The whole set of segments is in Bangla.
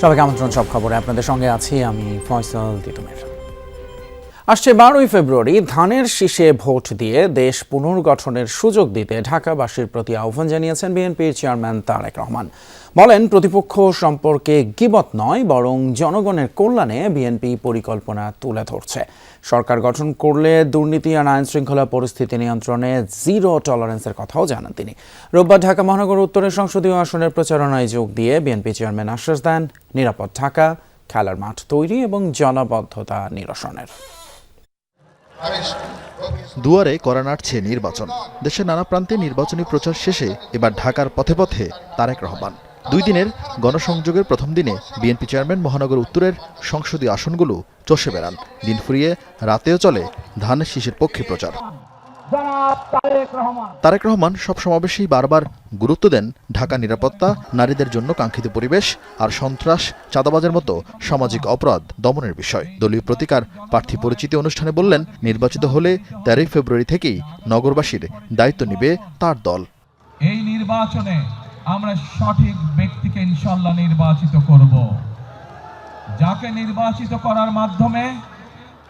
সবাইকে আমন্ত্রণ সব খবরে আপনাদের সঙ্গে আছি আমি ফয়সাল তিতুমের। আসছে 12ই ফেব্রুয়ারি ধানের শীষে ভোট দিয়ে দেশ পুনর্গঠনের সুযোগ দিতে ঢাকাবাসীর প্রতি আহ্বান জানিয়েছেন বিএনপির চেয়ারম্যান তারেক রহমান। বলেন, প্রতিপক্ষ সম্পর্কে গীবত নয়, বরং জনগণের কল্যাণে বিএনপি পরিকল্পনা তুলে ধরছে। সরকার গঠন করলে দুর্নীতি আর আইন শৃঙ্খলা পরিস্থিতি নিয়ন্ত্রণে জিরো টলারেন্সের কথাও জানান তিনি। রোববার ঢাকা মহানগর উত্তরের সংসদীয় আসনের প্রচারণায় যোগ দিয়ে বিএনপি চেয়ারম্যান আশ্বাস দেন নিরাপদ ঢাকা, খেলার মাঠ তৈরি এবং জলাবদ্ধতা নিরসনের। দুয়ারে কড়া নাড়ছে নির্বাচন। দেশের নানা প্রান্তে নির্বাচনী প্রচার শেষে এবার ঢাকার পথে পথে তারেক রহমান। 2 দিনের গণসংযোগের প্রথম দিনে বিএনপি চেয়ারম্যান মহানগর উত্তরের সংসদীয় আসনগুলো চষে বেড়ান। দিন ফুরিয়ে রাতেও চলে ধানের শীষের পক্ষে প্রচার। তারেক রহমান সব সমাবেশেই বারবার গুরুত্ব দেন ঢাকা নিরাপত্তা, নারীদের জন্য কাঙ্ক্ষিত পরিবেশ আর সন্ত্রাস, চাঁদাবাজের মতো সামাজিক অপরাধ দমনের বিষয়। দলীয় প্রতিকার প্রার্থী পরিচিতি অনুষ্ঠানে বললেন, নির্বাচিত হলে 13ই ফেব্রুয়ারি থেকেই নগরবাসীর দায়িত্ব নিবে তার দল। এই নির্বাচনে আমরা সঠিক ব্যক্তিকে ইনশাআল্লাহ নির্বাচিত করব, যাকে নির্বাচিত করার মাধ্যমে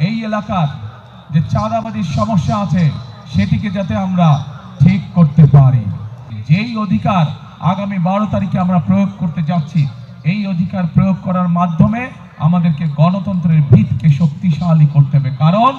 এই এলাকার যে চাঁদাবাজির সমস্যা আছে সেটিকে যাতে আমরা ঠিক করতে পারি। যেই অধিকার আগামী 12 তারিখে আমরা প্রয়োগ করতে যাচ্ছি, এই অধিকার প্রয়োগ করার মাধ্যমে আমাদেরকে গণতন্ত্রের ভিতকে শক্তিশালী করতে হবে। কারণ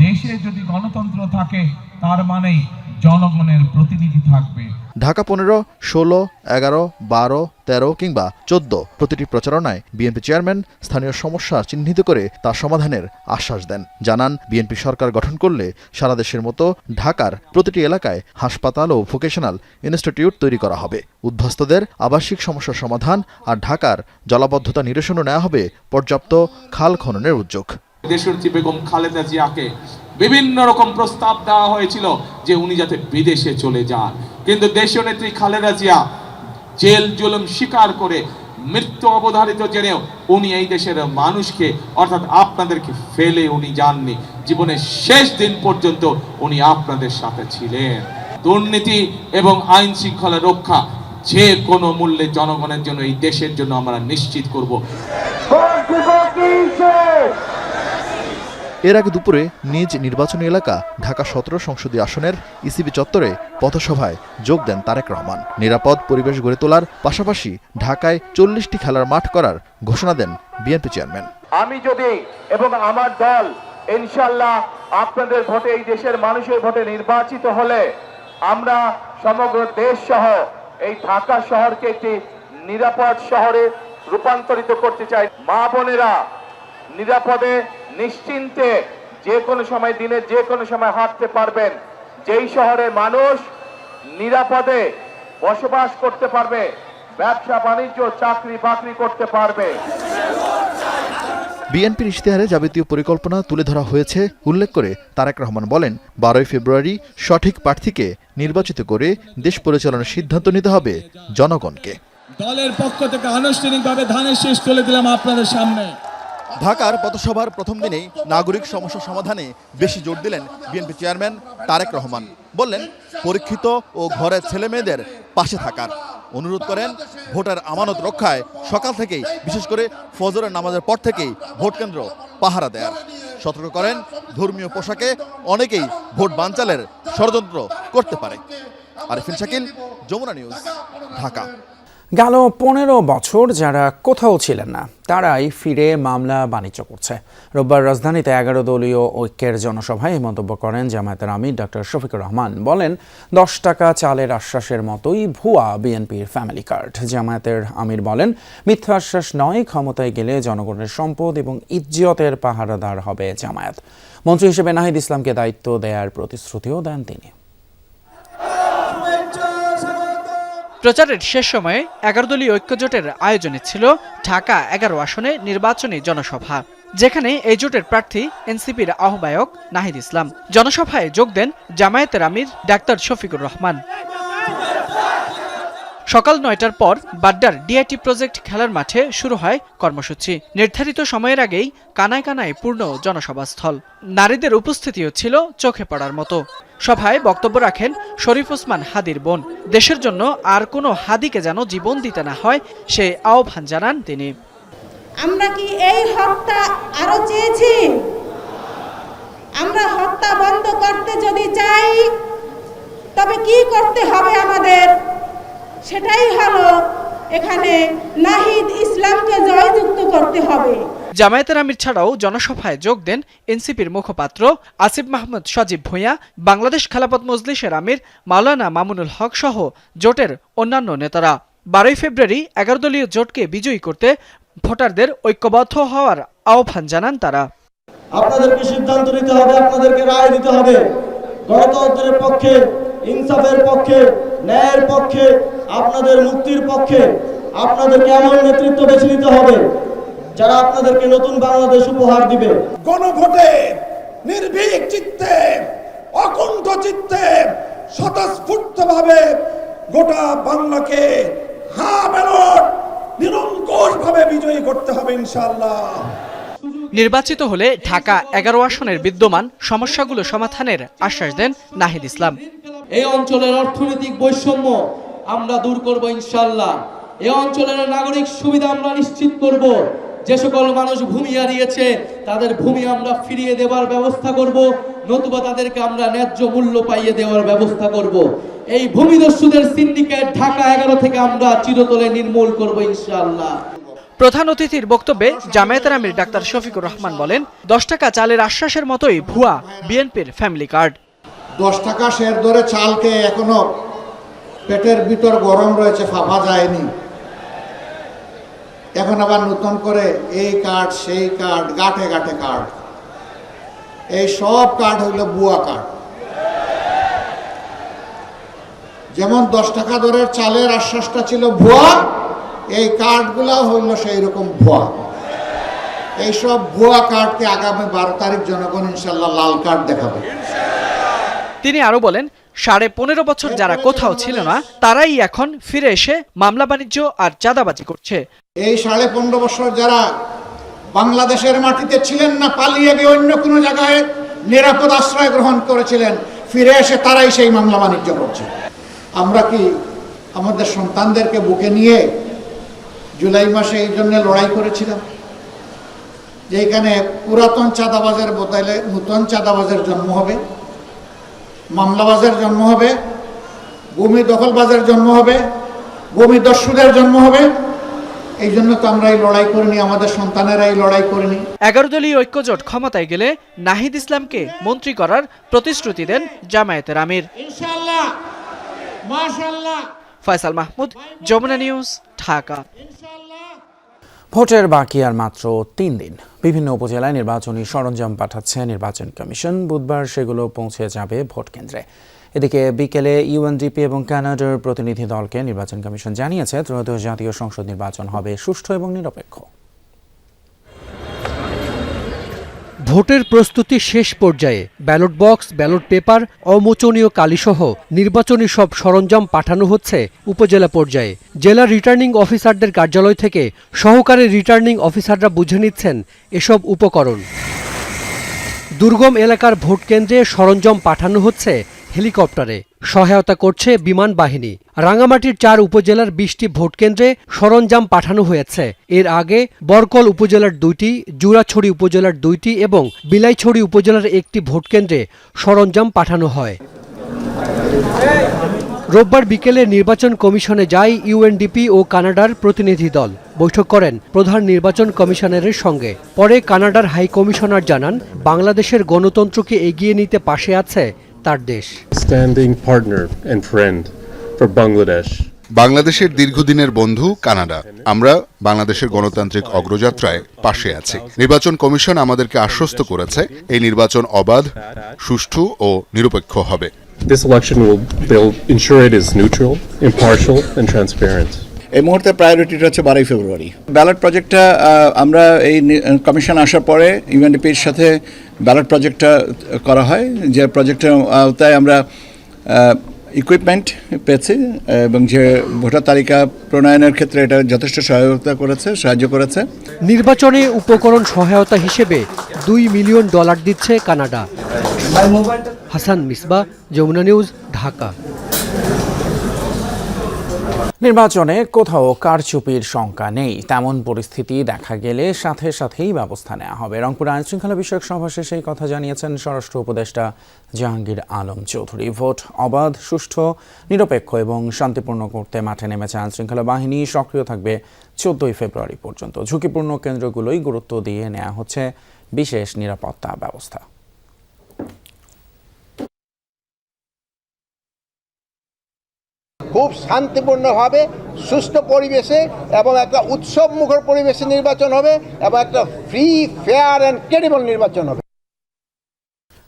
দেশে যদি গণতন্ত্র থাকে তার মানেই জনগণের প্রতিনিধি থাকবে। ঢাকা 15, 16, 11, 12, 13 কিংবা 14 প্রতিটি প্রচারণায় বিএনপি চেয়ারম্যান স্থানীয় সমস্যা চিহ্নিত করে তা সমাধানের আশ্বাস দেন। জানান, বিএনপি সরকার গঠন করলে সারা দেশের মতো ঢাকার প্রতিটি এলাকায় হাসপাতাল ও ভোকেশনাল ইনস্টিটিউট তৈরি করা হবে। উদ্বাস্তুদের আবাসিক সমস্যার সমাধান আর ঢাকার জলাবদ্ধতা নিরসনও নেওয়া হবে পর্যাপ্ত খাল খননের উদ্যোগ। দেশনেত্রী বেগম খালেদা জিয়াকে বিভিন্ন রকম প্রস্তাব দেওয়া হয়েছিল যে উনি যাতে বিদেশে চলে যান, কিন্তু দেশনেত্রী খালেদা জিয়া জেল জুলুম স্বীকার করে মৃত্যু অবধারিত জেনেও উনি এই দেশের মানুষকে অর্থাৎ আপনাদেরকে ফেলে উনি যাননি। জীবনের শেষ দিন পর্যন্ত উনি আপনাদের সাথে ছিলেন। দুর্নীতি এবং আইন শৃঙ্খলা রক্ষা যে কোনো মূল্যে জনগণের জন্য, এই দেশের জন্য আমরা নিশ্চিত করব। এর আগে দুপুরে নিজ নির্বাচনী এলাকা ঢাকা 17 সংসদীয় আসনের ইসিবি চত্বরে পথসভায় যোগ দেন তারেক রহমান। নিরাপদ পরিবেশ গড়ে তোলার পাশাপাশি ঢাকায় 40টি খেলার মাঠ করার ঘোষণা দেন বিএনপি চেয়ারম্যান। আমি যদি এবং আমার দল ইনশাআল্লাহ আপনাদের ভোটে, এই দেশের মানুষের ভোটে নির্বাচিত হলে আমরা সমগ্র দেশ সহ এই ঢাকা শহরকে একটি নিরাপদ শহরে রূপান্তরিত করতে চাই। মা বোনেরা নিরাপদে নিশ্চিন্তে যে কোনো সময়, দিনের যে কোনো সময় হাঁটতে পারবেন। যেই শহরে মানুষ নিরাপদে বসবাস করতে পারবে, ব্যবসা বাণিজ্য, চাকরি বাকরি করতে পারবে। বিএনপির ইশতেহারে যাবতীয় পরিকল্পনা তুলে ধরা হয়েছে উল্লেখ করে তারেক রহমান বলেন, 12ই ফেব্রুয়ারি সঠিক প্রার্থীকে নির্বাচিত করে দেশ পরিচালনার সিদ্ধান্ত নিতে হবে জনগণকে। দলের পক্ষ থেকে আনুষ্ঠানিকভাবে ধানের শীষ তুলে দিলাম আপনাদের সামনে। ঢাকার পথসভার প্রথম দিনেই নাগরিক সমস্যা সমাধানে বেশি জোর দিলেন বিএনপি চেয়ারম্যান তারেক রহমান। বললেন, পরীক্ষিত ও ঘরের ছেলে মেয়েদের পাশে থাকার অনুরোধ করেন। ভোটার আমানত রক্ষায় সকাল থেকেই, বিশেষ করে ফজরের নামাজের পর থেকেই ভোট কেন্দ্র পাহারা দেয়ার সতর্ক করেন। ধর্মীয় পোশাকে অনেকেই ভোট বানচালের ষড়যন্ত্র করতে পারে। আরিফিন শাকিল, যমুনা নিউজ, ঢাকা। গেল 15 বছর যারা কোথাও ছিলেন না তারাই ফিরে মামলা বাণিজ্য করছে। রোববার রাজধানীতে 11 দলীয় ঐক্যের জনসভায় এই মন্তব্য করেন জামায়াতের আমির ডক্টর শফিকুর রহমান। বলেন, 10 টাকা চালের আশ্বাসের মতোই ভুয়া বিএনপির ফ্যামিলি কার্ড। জামায়াতের আমির বলেন, মিথ্যা আশ্বাস নয়, ক্ষমতায় গেলে জনগণের সম্পদ এবং ইজ্জতের পাহারাদার হবে জামায়াত। মন্ত্রী হিসেবে নাহিদ ইসলামকে দায়িত্ব দেওয়ার প্রতিশ্রুতিও দেন তিনি। প্রচারের শেষ সময়ে 11 দলীয় ঐক্যজোটের আয়োজনে ছিল ঢাকা 11 আসনে নির্বাচনী জনসভা, যেখানে এই জোটের প্রার্থী এনসিপির আহ্বায়ক নাহিদ ইসলাম। জনসভায় যোগ দেন জামায়াতের আমির ডাক্তার শফিকুর রহমান। সকাল 9টার পর বাড্ডার ডিআইটি প্রজেক্ট খেলার মাঠে শুরু হয় কর্মসূচি। নির্ধারিত সময়ের আগেই কানায় কানায় পূর্ণ জনসভাস্থল। নারীদের উপস্থিতিও ছিল চোখে পড়ার মতো। সভায় বক্তব্য রাখেন শরীফ ওসমান হাদির বোন। দেশের জন্য আর কোনো হাদিকে যেন জীবন দিতে না হয় সে আহ্বান জানান তিনি। আমরা কি এই হত্যা আরো চেয়েছি? আমরা হত্যা বন্ধ করতে যদি চাই তবে কি করতে হবে আমাদের? সেটাই হলো এখানে নাহিদ ইসলামকে জয়যুক্ত করতে হবে। জামায়াতের আমির ছাড়াও জনসভায় যোগ দেন এনসিপির মুখপাত্র আসিফ মাহমুদ সজীব ভূঁইয়া, বাংলাদেশ খেলাফত মজলিসের আমির মাওলানা মামুনুল হক সহ জোটের অন্যান্য নেতারা। 12 ফেব্রুয়ারি 11 দলীয় জোটকে বিজয়ী করতে ভোটারদের ঐক্যবদ্ধ হওয়ার আহ্বান জানান তারা। আপনাদেরকে সিদ্ধান্ত নিতে হবে, আপনাদেরকে রায় দিতে হবে। গণতন্ত্রের পক্ষে, ইনসাফের পক্ষে, ন্যায়ের পক্ষে, আপনাদের মুক্তির পক্ষে আপনাদেরকে এমন নেতৃত্ব বেছে নিতে হবে যারা আপনাদেরকে নতুন বাংলাদেশ উপহার দিবে। গণভোটে নির্ভীক চিত্তে, অকুণ্ঠ চিত্তে, স্বতঃস্ফূর্তভাবে গোটা বাংলাকে ব্যালট নিরঙ্কুশভাবে বিজয়ী করতে হবে ইনশাআল্লাহ। নির্বাচিত হলে ঢাকা 11 আসনের বিদ্যমান সমস্যাগুলো সমাধানের আশ্বাস দেন নাহিদ ইসলাম। এই অঞ্চলের অর্থনৈতিক বৈষম্য আমরা দূর করব ইনশাআল্লাহ। এই অঞ্চলের নাগরিক সুবিধা আমরা নিশ্চিত করব। যে সকল মানুষ ভূমি হারিয়েছে তাদের ভূমি আমরা ফিরিয়ে দেওয়ার ব্যবস্থা করব, নতুবা তাদেরকে আমরা ন্যায্য মূল্য পাইয়ে দেওয়ার ব্যবস্থা করব। এই ভূমিদস্যুদের সিন্ডিকেট ঢাকা 11 থেকে আমরা চিরতরে নির্মূল করব ইনশাআল্লাহ। প্রধান অতিথির বক্তব্যে জামায়াতের আমির ডাক্তার শফিকুর রহমান বলেন, 10 টাকা চালের আশ্বাসের মতোই ভুয়া বিএনপির ফ্যামিলি কার্ড। 10 টাকা শেয়ার দরে চালকে এখনো পেটের ভিতর গরম রয়েছে, ফাঁপা যায়নি। এখন আবার নতুন করে এই কার্ড সেই কার্ড, গাঁটে গাঁটে কার্ড, এই সব কার্ড হইল ভুয়া কার্ড। যেমন 10 টাকা দরের চালের আশ্বাসটা ছিল ভুয়া, এই কার্ডগুলো হইল সেই রকম ভুয়া। এইসব ভুয়া কার্ডকে আগামী 12 তারিখ জনগণ ইনশাল্লাহ লাল কার্ড দেখাবে। তিনি আরো বলেন, 15.5 বছর যারা কোথাও ছিল না তারাই এখন ফিরে এসে মামলা বাণিজ্য আর চাঁদাবাজি করছে। এই 15.5 বছর যারা বাংলাদেশের মাটিতে ছিলেন না, পালিয়ে গিয়ে অন্য কোনো জায়গায় নিরাপদ আশ্রয় গ্রহণ করেছিলেন, ফিরে এসে তারাই সেই মামলা বাণিজ্য করছে। আমরা কি আমাদের সন্তানদেরকে বুকে নিয়ে জুলাই মাসে এই জন্য লড়াই করেছিলাম যে এখানে পুরাতন চাঁদাবাজের বদলে নতুন চাঁদাবাজের জন্ম হবে, মামলাবাজের জন্ম হবে, ভূমি দখলবাজের জন্ম হবে, ভূমি দস্যুদের জন্ম হবে। এই জন্য তো আমরা এই লড়াই করিনি, আমাদের সন্তানেরা এই লড়াই করেনি। 11 দলীয় ঐক্যজোট ক্ষমতায় গেলে নাহিদ ইসলামকে মন্ত্রী করার প্রতিশ্রুতি দেন জামায়াতের আমির। ইনশাআল্লাহ, মাশাআল্লাহ। ফয়সাল মাহমুদ, যমুনা নিউজ, ঢাকা। ভোটের বাকি আর মাত্র 3 দিন। বিভিন্ন উপজেলায় নির্বাচনী সরঞ্জাম পাঠাচ্ছে নির্বাচন কমিশন। বুধবার সেগুলো পৌঁছে যাবে ভোট কেন্দ্রে। এদিকে বিকেলে ইউএনডিপি এবং কানাডার প্রতিনিধি দলকে নির্বাচন কমিশন জানিয়েছে, ত্রয়োদশ জাতীয় সংসদ নির্বাচন হবে সুষ্ঠু এবং নিরপেক্ষ। ভোটের প্রস্তুতি শেষ পর্যায়ে। ব্যালট বক্স, ব্যালট পেপার, অমোচনীয় কালিসহ নির্বাচনী সব সরঞ্জাম পাঠানো হচ্ছে উপজেলা পর্যায়ে। জেলা রিটার্নিং অফিসারদের কার্যালয় থেকে সহকারী রিটার্নিং অফিসাররা বুঝে নিচ্ছেন এসব উপকরণ। দুর্গম এলাকার ভোট কেন্দ্রে সরঞ্জাম পাঠানো হচ্ছে হেলিকপ্টারে, সহায়তা করছে বিমান বাহিনী। রাঙামাটির 4 উপজেলার 20টি ভোট কেন্দ্রে সরঞ্জাম পাঠানো হয়েছে। এর আগে বরকল উপজেলার 2টি, জুরাছড়ি উপজেলার 2টি এবং বিলাইছড়ি উপজেলার 1টি ভোট কেন্দ্রে সরঞ্জাম পাঠানো হয়। রোববার বিকেলে নির্বাচন কমিশনে যায় ইউএনডিপি ও কানাডার প্রতিনিধি দল। বৈঠক করেন প্রধান নির্বাচন কমিশনারের সঙ্গে। পরে কানাডার হাই কমিশনার জানান, বাংলাদেশের গণতন্ত্রকে এগিয়ে নিতে পাশে আছে তার দেশ। Standing partner and friend for Bangladesh. বাংলাদেশের দীর্ঘদিনের বন্ধু কানাডা। আমরা বাংলাদেশের গণতান্ত্রিক অগ্রযাত্রায় পাশে আছি। নির্বাচন কমিশন আমাদেরকে আশ্বস্ত করেছে এই নির্বাচন অবাধ, সুষ্ঠু ও নিরপেক্ষ হবে। This election they'll ensure it is neutral, impartial and transparent. এই মুহূর্তে প্রায়োরিটিটা হচ্ছে 12 ফেব্রুয়ারি। ব্যালট প্রজেক্টটা আমরা এই কমিশন আসার পরে ইউএনডিপির সাথে ব্যালট প্রজেক্টটা করা হয়, যে প্রজেক্টের আওতায় আমরা ইকুইপমেন্ট পেয়েছি এবং যে ভোটার তালিকা প্রণয়নের ক্ষেত্রে এটা যথেষ্ট সাহায্য করেছে। নির্বাচনে উপকরণ সহায়তা হিসেবে $2 মিলিয়ন দিচ্ছে কানাডা। হাসান মিসবা, যমুনা নিউজ, ঢাকা। নির্বাচনে কোথাও কারচুপির শঙ্কা নেই, তেমন পরিস্থিতি দেখা গেলে সাথে সাথেই ব্যবস্থা নেওয়া হবে। রংপুর আইনশৃঙ্খলা বিষয়ক সভা শেষে এই কথা জানিয়েছেন স্বরাষ্ট্র উপদেষ্টা জাহাঙ্গীর আলম চৌধুরী। ভোট অবাধ, সুষ্ঠু, নিরপেক্ষ এবং শান্তিপূর্ণ করতে মাঠে নেমেছে আইনশৃঙ্খলা বাহিনী। সক্রিয় থাকবে 14 ফেব্রুয়ারি পর্যন্ত। ঝুঁকিপূর্ণ কেন্দ্রগুলোই গুরুত্ব দিয়ে নেওয়া হচ্ছে বিশেষ নিরাপত্তা ব্যবস্থা। খুব শান্তিপূর্ণভাবে সুষ্ঠু পরিবেশে এবং একটা উৎসব মুখর পরিবেশে নির্বাচন হবে এবং একটা ফ্রি, ফেয়ার অ্যান্ড ক্রেডিবল নির্বাচন হবে।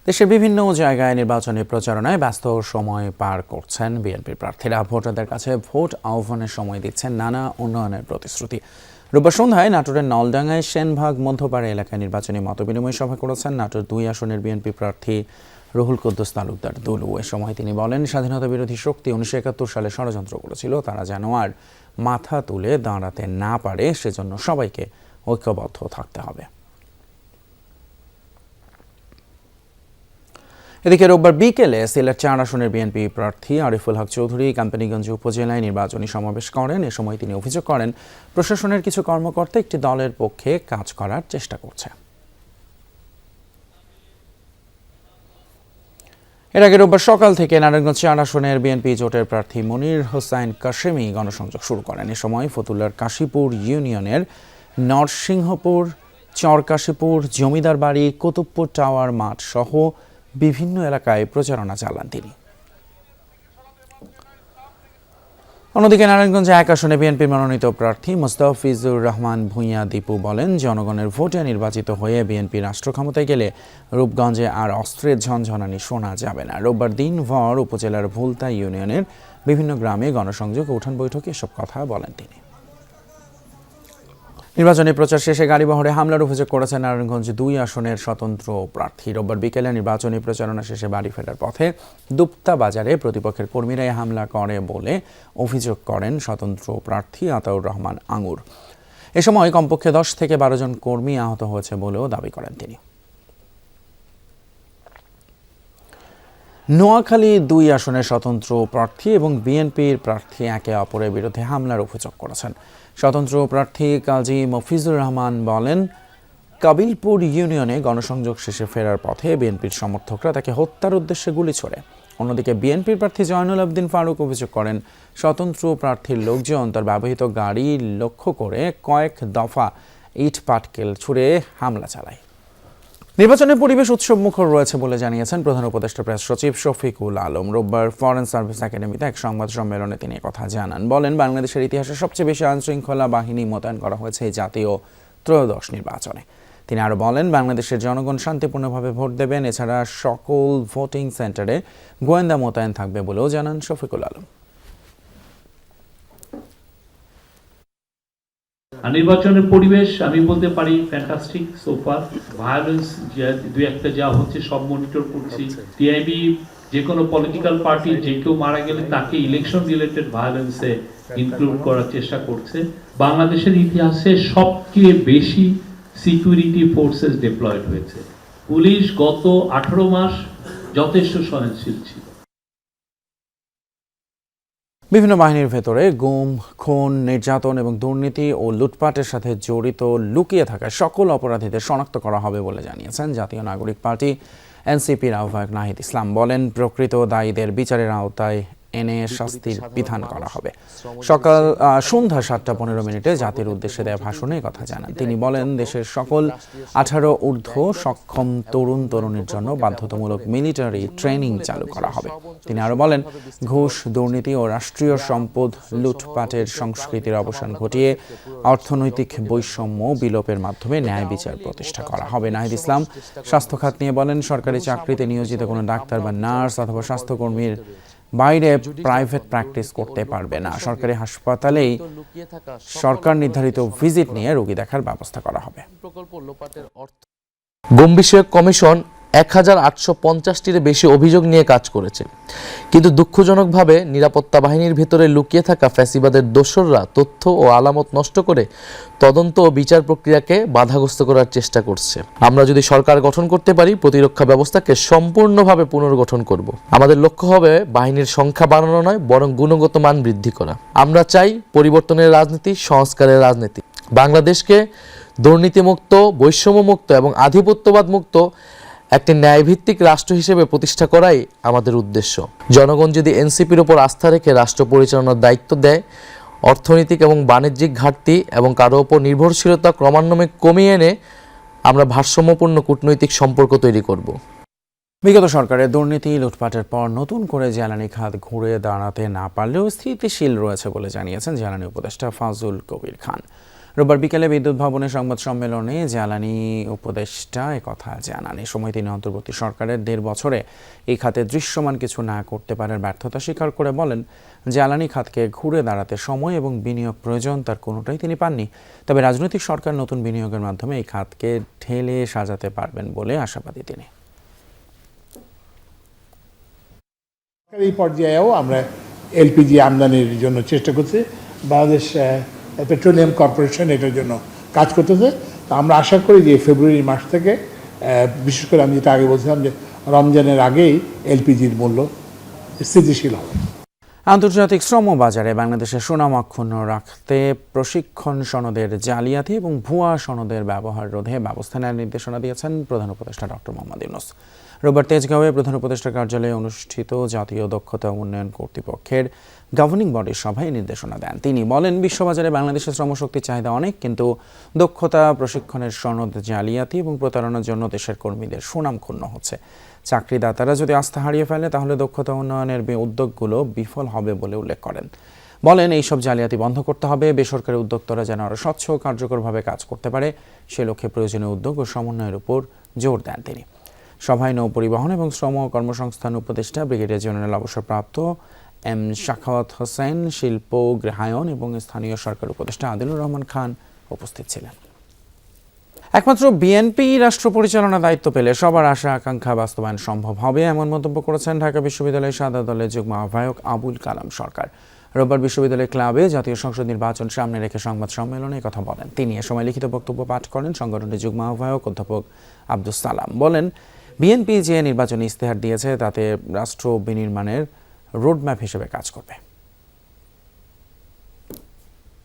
দেশের বিভিন্ন জায়গায় নির্বাচনী প্রচারণায় ব্যস্ত সময় পার করছেন বিএনপির প্রার্থীরা। ভোটারদের কাছে ভোট আহ্বানের সময় দিচ্ছেন নানা উন্নয়নের প্রতিশ্রুতি। রোববার সন্ধ্যায় নাটোরের নলডাঙ্গায় সেনভাগ মধ্যপাড়া এলাকায় নির্বাচনী মতবিনিময় সভা করেছেন নাটোর 2 আসনের বিএনপি প্রার্থী রুহুল কুদ্দুস তালুকদার দুলু। এ সময় তিনি বলেন, স্বাধীনতা বিরোধী শক্তি 1971 সালে ষড়যন্ত্র করেছিল, তারা যেন আর মাথা তুলে দাঁড়াতে না পারে, সেজন্য সবাইকে ঐক্যবদ্ধ থাকতে হবে। এদিকে রোববার বিকেলে সিলেট 4 আসনের বিএনপি প্রার্থী আরিফুল হক চৌধুরী কোম্পানীগঞ্জ উপজেলায় নির্বাচনী সমাবেশ করেন। এ সময় তিনি অভিযোগ করেন, প্রশাসনের কিছু কর্মকর্তা একটি দলের পক্ষে কাজ করার চেষ্টা করছে। এর আগে রোববার সকাল থেকে নারায়ণগঞ্জ 4 আসনের বিএনপি জোটের প্রার্থী মনির হোসাইন কাশেমি গণসংযোগ শুরু করেন। এ সময় ফতুল্লার কাশীপুর ইউনিয়নের নরসিংহপুর, চরকাশীপুর, জমিদার বাড়ি, কুতুবপুর টাওয়ার মাঠ সহ বিভিন্ন এলাকায় প্রচারণা চালান তিনি। অন্যদিকে নারায়ণগঞ্জ 1 আসনে বিএনপির মনোনীত প্রার্থী মোস্তাফিজুর রহমান ভূঁইয়া দীপু বলেন, জনগণের ভোটে নির্বাচিত হয়ে বিএনপি রাষ্ট্র ক্ষমতায় গেলে রূপগঞ্জে আর অস্ত্রের ঝনঝনানি শোনা যাবে না। রোববার দিনভর উপজেলার ভুলতা ইউনিয়নের বিভিন্ন গ্রামে গণসংযোগ ও উঠান বৈঠকে এসব কথা বলেন তিনি। নির্বাচনী প্রচার শেষে গাড়িবহরে হামলার অভিযোগ করেছেন নারায়ণগঞ্জ 2 আসনের স্বতন্ত্র প্রার্থী। রোববার বিকেলে নির্বাচনী প্রচারণা শেষে বাড়ি ফেরার পথে দুপ্তা বাজারে প্রতিপক্ষের কর্মীরাই হামলা করে বলে অভিযোগ করেন স্বতন্ত্র প্রার্থী আতাউর রহমান আঙুর। এ সময় কমপক্ষে 10 থেকে 12 জন কর্মী আহত হয়েছে বলেও দাবি করেন তিনি। নোয়াখালী 2 আসনের স্বতন্ত্র প্রার্থী এবং বিএনপির প্রার্থী একে অপরের বিরুদ্ধে হামলার অভিযোগ করেছেন। স্বতন্ত্র প্রার্থী কাজী মফিজুর রহমান বলেন, কাবিলপুর ইউনিয়নে গণসংযোগ শেষে ফেরার পথে বিএনপির সমর্থকরা তাকে হত্যার উদ্দেশ্যে গুলি ছোড়ে। অন্যদিকে বিএনপির প্রার্থী জয়নুল আবদিন ফারুক অভিযোগ করেন, স্বতন্ত্র প্রার্থীর লোকজন তার ব্যবহৃত গাড়ি লক্ষ্য করে কয়েক দফা ইট পাটকেল ছুড়ে হামলা চালায়। নির্বাচনের পরিবেশ উৎসব মুখর রয়েছে বলে জানিয়েছেন প্রধান উপদেষ্টা প্রেস সচিব শফিকুল আলম। রোববার ফরেন সার্ভিস একাডেমিতে এক সংবাদ সম্মেলনে তিনি কথা জানান। বলেন, বাংলাদেশের ইতিহাসে সবচেয়ে বেশি আইনশৃঙ্খলা বাহিনী মোতায়েন করা হয়েছে এই জাতীয় ত্রয়োদশ নির্বাচনে। তিনি আরও বলেন, বাংলাদেশের জনগণ শান্তিপূর্ণভাবে ভোট দেবেন। এছাড়া সকল ভোটিং সেন্টারে গোয়েন্দা মোতায়েন থাকবে বলেও জানান শফিকুল আলম। নির্বাচনের পরিবেশ আমি বলতে পারি ফ্যান্টাস্টিক সোফার। ভায়োলেন্স দুই একটা যা হচ্ছে সব মনিটর করছি। টিআইবি যে কোনো পলিটিক্যাল পার্টি যে কেউ মারা গেলে তাকে ইলেকশন রিলেটেড ভায়োলেন্সে ইনক্লুড করার চেষ্টা করছে। বাংলাদেশের ইতিহাসে সবচেয়ে বেশি সিকিউরিটি ফোর্সেস ডিপ্লয়েড হয়েছে। পুলিশ গত 18 মাস যথেষ্ট সহনশীল ছিল। বিভিন্ন বাহিনীর ভেতরে গুম, খুন, নির্যাতন এবং দুর্নীতি ও লুটপাটের সাথে জড়িত লুকিয়ে থাকা সকল অপরাধীদের শনাক্ত করা হবে বলে জানিয়েছেন জাতীয় নাগরিক পার্টি এনসিপির আহ্বায়ক নাহিদ ইসলাম। বলেন, প্রকৃত দায়ীদের বিচারের আওতায় এনে শাস্তির বিধান করা হবে। সন্ধ্যা 7:15 জাতির উদ্দেশ্যে দেয়া ভাষণে কথা জানান তিনি। বলেন, দেশের সকল 18 ঊর্ধ্ব সক্ষম তরুণ তরুণীর জন্য বাধ্যতামূলক মিলিটারি ট্রেনিং চালু করা হবে। তিনি আরও বলেন, ঘুষ, দুর্নীতি ও রাষ্ট্রীয় সম্পদ লুটপাটের সংস্কৃতির অবসান ঘটিয়ে অর্থনৈতিক বৈষম্য বিলোপের মাধ্যমে ন্যায় বিচার প্রতিষ্ঠা করা হবে। নাহিদ ইসলাম স্বাস্থ্য খাত নিয়ে বলেন, সরকারি চাকরিতে নিয়োজিত কোনো ডাক্তার বা নার্স অথবা স্বাস্থ্যকর্মীর বাইরে প্রাইভেট প্র্যাকটিস করতে পারবে না। সরকারি হাসপাতালেই সরকার নির্ধারিত ভিজিট নিয়ে রোগী দেখার ব্যবস্থা করা হবে। গুম বিষয়ক কমিশন 1850টির বেশি অভিযোগ নিয়ে কাজ করেছে, কিন্তু দুঃখজনকভাবে নিরাপত্তা বাহিনীর ভিতরে লুকিয়ে থাকা ফ্যাসিবাদের দোসররা তথ্য ও আলামত নষ্ট করে তদন্ত ও বিচার প্রক্রিয়াকে বাধাগ্রস্ত করার চেষ্টা করছে। আমরা যদি সরকার গঠন করতে পারি, প্রতিরক্ষা ব্যবস্থাকে সম্পূর্ণভাবে পুনর্গঠন করব। আমাদের লক্ষ্য হবে বাহিনীর সংখ্যা বাড়ানো নয়, বরং গুণগত মান বৃদ্ধি করা। আমরা চাই পরিবর্তনের রাজনীতি, সংস্কারের রাজনীতি। বাংলাদেশকে দুর্নীতিমুক্ত, বৈষম্যমুক্ত এবং আধিপত্যবাদ মুক্ত একটি ন্যায়ভিত্তিক রাষ্ট্র হিসেবে প্রতিষ্ঠা করাই আমাদের উদ্দেশ্য। জনগণ যদি এনসিপির উপর আস্থা রেখে রাষ্ট্র পরিচালনার দায়িত্ব দেয়, অর্থনৈতিক এবং বাণিজ্যিক ঘাটতি এবং কারো ওপর নির্ভরশীলতা ক্রমান্বয়ে কমিয়ে এনে আমরা ভারসাম্যপূর্ণ কূটনৈতিক সম্পর্ক তৈরি করব। বিগত সরকারের দুর্নীতি লুটপাটের পর নতুন করে জ্বালানি খাত ঘুরে দাঁড়াতে না পারলেও স্থিতিশীল রয়েছে বলে জানিয়েছেন জ্বালানি উপদেষ্টা ফাজুল কবির খান। রোববার বিকেলে বিদ্যুৎ ভবনে সংবাদ সম্মেলনে জ্বালানি উপদেষ্টা একথা জানান। এ সময় তিনি অন্তর্বর্তী সরকারের 1.5 বছরে এই খাতে দৃশ্যমান কিছু না করতে পারার ব্যর্থতা স্বীকার করে বলেন, জ্বালানি খাতকে ঘুরে দাঁড়াতে সময় এবং বিনিয়োগ প্রয়োজন, তার কোনোটাই তিনি পাননি। তবে রাজনৈতিক সরকার নতুন বিনিয়োগের মাধ্যমে এই খাতকে ঢেলে সাজাতে পারবেন বলে আশাবাদী তিনি। এই পর্যায়েও আমরা এলপিজি আমদানির জন্য চেষ্টা করছি। বাংলাদেশ পেট্রোলিয়াম কর্পোরেশন এটার জন্য কাজ করতেছে। তো আমরা আশা করি যে ফেব্রুয়ারি মাস থেকে, বিশেষ করে আমি যেটা আগে বলছিলাম যে রমজানের আগেই এলপিজির মূল্য স্থিতিশীল হবে। আন্তর্জাতিক শ্রম বাজারে বাংলাদেশের সুনাম অক্ষুণ্ণ রাখতে প্রশিক্ষণ সনদের জালিয়াতি এবং ভুয়া সনদের ব্যবহার রোধে ব্যবস্থা নেওয়ার নির্দেশনা দিয়েছেন প্রধান উপদেষ্টা ডক্টর মোহাম্মদ ইউনূস। রোববার তেজগাঁওয়ে প্রধান উপদেষ্টার কার্যালয়ে অনুষ্ঠিত জাতীয় দক্ষতা উন্নয়ন কর্তৃপক্ষের গভর্নিং বডির সভায় নির্দেশনা দেন। তিনি বলেন, বিশ্ববাজারে বাংলাদেশের শ্রমশক্তির চাহিদা অনেক, কিন্তু দক্ষতা প্রশিক্ষণের সনদ জালিয়াতি এবং প্রতারণার জন্য দেশের কর্মীদের সুনাম ক্ষুণ্ণ হচ্ছে। চাকরিদাতারা যদি আস্থা হারিয়ে ফেলে, তাহলে দক্ষতা উন্নয়নের উদ্যোগগুলো বিফল হবে বলে উল্লেখ করেন। বলেন, এইসব জালিয়াতি বন্ধ করতে হবে, বেসরকারি উদ্যোক্তারা যেন আরও স্বচ্ছ ও কার্যকরভাবে কাজ করতে পারে, সে লক্ষ্যে প্রয়োজনীয় উদ্যোগ ও সমন্বয়ের উপর জোর দেন তিনি। সভায় নৌ পরিবহন এবং শ্রম ও কর্মসংস্থান উপদেষ্টা ব্রিগেডিয়ার জেনারেল অবসরপ্রাপ্ত এম শাখাওয়াত হোসেন, শিল্প, গৃহায়ন এবং স্থানীয় সরকার উপদেষ্টা আদিলুর রহমান খান উপস্থিত ছিলেন। একমাত্র বিএনপি রাষ্ট্র পরিচালনার দায়িত্ব পেলে সবার আশা আকাঙ্ক্ষা বাস্তবায়ন সম্ভব হবে, এমন মন্তব্য করেছেন ঢাকা বিশ্ববিদ্যালয়ের সাদা দলের যুগ্ম আহ্বায়ক আবুল কালাম সরকার। রোববার বিশ্ববিদ্যালয় ক্লাবে জাতীয় সংসদ নির্বাচন সামনে রেখে সংবাদ সম্মেলনে কথা বলেন তিনি। এ সময় লিখিত বক্তব্য পাঠ করেন সংগঠনের যুগ্ম আহ্বায়ক অধ্যাপক আব্দুস সালাম। বলেন, বিএনপি যে নির্বাচনী ইস্তেহার দিয়েছে তাতে রাষ্ট্র বিনির্মাণের রোডম্যাপ হিসেবে কাজ করবে।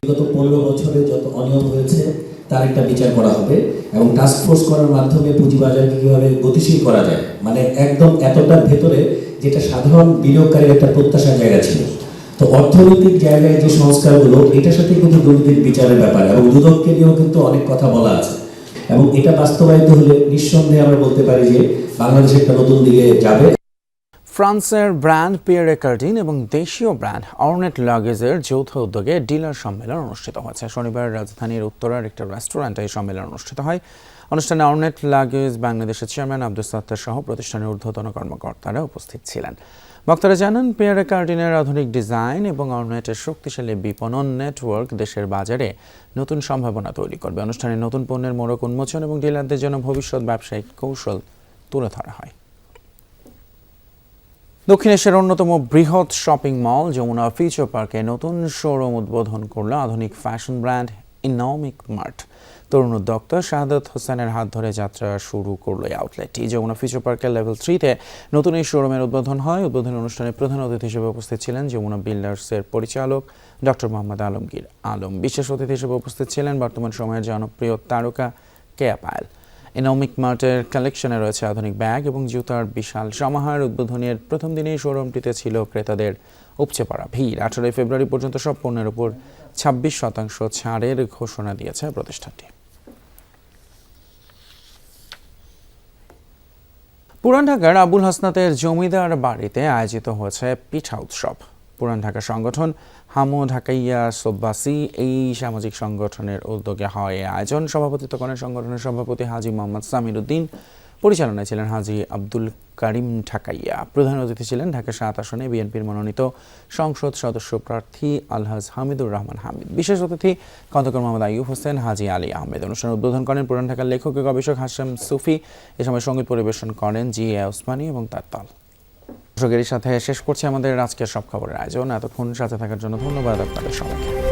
বিগত 15 বছরে যত অনিয়ম হয়েছে তার একটা বিচার করা হবে এবং টাস্ক ফোর্স করার মাধ্যমে পুঁজিবাজারকে কিভাবে গতিশীল করা যায়, মানে একদম এতটার ভেতরে যেটা সাধারণ বিনিয়োগকারীর একটা প্রত্যাশার জায়গা ছিল। তো অর্থনৈতিক জায়গায় যে সংস্কারগুলো, এটার সাথে কিন্তু দুর্নীতির বিচারের ব্যাপার এবং দুদককে নিয়েও কিন্তু অনেক কথা বলা আছে এবং এটা বাস্তবায়িত হলে নিঃসন্দেহে আমরা বলতে পারি যে বাংলাদেশ একটা নতুন দিকে যাবে। ফ্রান্সের ব্র্যান্ড পিয়েরে কার্ডিন এবং দেশীয় ব্র্যান্ড অর্নেট লাগেজের যৌথ উদ্যোগে ডিলার সম্মেলন অনুষ্ঠিত হয়েছে। শনিবার রাজধানীর উত্তরার একটা রেস্টুরেন্টে এই সম্মেলন অনুষ্ঠিত হয়। অনুষ্ঠানে অর্নেট লাগেজ বাংলাদেশের চেয়ারম্যান আব্দুল সাত্তার সহ প্রতিষ্ঠানের ঊর্ধ্বতন কর্মকর্তারা উপস্থিত ছিলেন। বক্তারা জানান, পিয়েরে কার্ডিনের আধুনিক ডিজাইন এবং অর্নেটের শক্তিশালী বিপণন নেটওয়ার্ক দেশের বাজারে নতুন সম্ভাবনা তৈরি করবে। অনুষ্ঠানে নতুন পণ্যের মোড়ক উন্মোচন এবং ডিলারদের জন্য ভবিষ্যৎ ব্যবসায়িক কৌশল তুলে ধরা হয়। দক্ষিণ এশিয়ার অন্যতম বৃহৎ শপিং মল যমুনা ফিউচার পার্কে নতুন শোরুম উদ্বোধন করল আধুনিক ফ্যাশন ব্র্যান্ড ইনোমিক মার্ট। তরুণ উদ্যোক্তা শাহাদাত হোসেনের হাত ধরে যাত্রা শুরু করল এই আউটলেটটি। যমুনা ফিউচার পার্কের লেভেল 3-তে নতুন এই শোরুমের উদ্বোধন হয়। উদ্বোধনী অনুষ্ঠানে প্রধান অতিথি হিসেবে উপস্থিত ছিলেন যমুনা বিল্ডার্সের পরিচালক ডক্টর মোহাম্মদ আলমগীর আলম। বিশেষ অতিথি হিসেবে উপস্থিত ছিলেন বর্তমান সময়ের জনপ্রিয় তারকা কেয়া পায়েল। ইনোমিক মার্টের কালেকশনে রয়েছে আধুনিক ব্যাগ এবং জুতার বিশাল সমাহার। উদ্বোধনের প্রথম দিনেই শোরুমটিতে ছিল ক্রেতাদের উপচে পড়া ভিড়। 18 ফেব্রুয়ারি পর্যন্ত সব পণ্যের উপর 26% ছাড়ের ঘোষণা দিয়েছে প্রতিষ্ঠানটি। পুরান ঢাকার আবুল হাসনাতের জমিদার বাড়িতে আয়োজিত হয়েছে পিঠা উৎসব। পুরান ঢাকা সংগঠন হামু ঢাকাইয়া সোব্বাসি এই সামাজিক সংগঠনের উদ্যোগে হয় আয়োজন। সভাপতিত্ব করেন সংগঠনের সভাপতি হাজী মোহাম্মদ সামির উদ্দিন। পরিচালনায় ছিলেন হাজী আব্দুল কারিম ঢাকাইয়া। প্রধান অতিথি ছিলেন ঢাকা ৭ আসনে বিএনপির মনোনীত সংসদ সদস্য প্রার্থী আলহাজ হামিদুর রহমান হামিদ। বিশেষ অতিথি খন্দকার মোহাম্মদ আইয়ুব হোসেন, হাজী আলী আহমেদ। অনুষ্ঠানে উদ্বোধন করেন পুরান ঢাকার লেখক ও গবেষক হাশেম সুফি। এ সময় সঙ্গীত পরিবেশন করেন জি.এ. ওসমানী এবং তার দল। দর্শকের সাথে শেষ করছি আমাদের আজকের সব খবরের আয়োজন। এতক্ষণ সাথে থাকার জন্য ধন্যবাদ আপনাদের সবাইকে।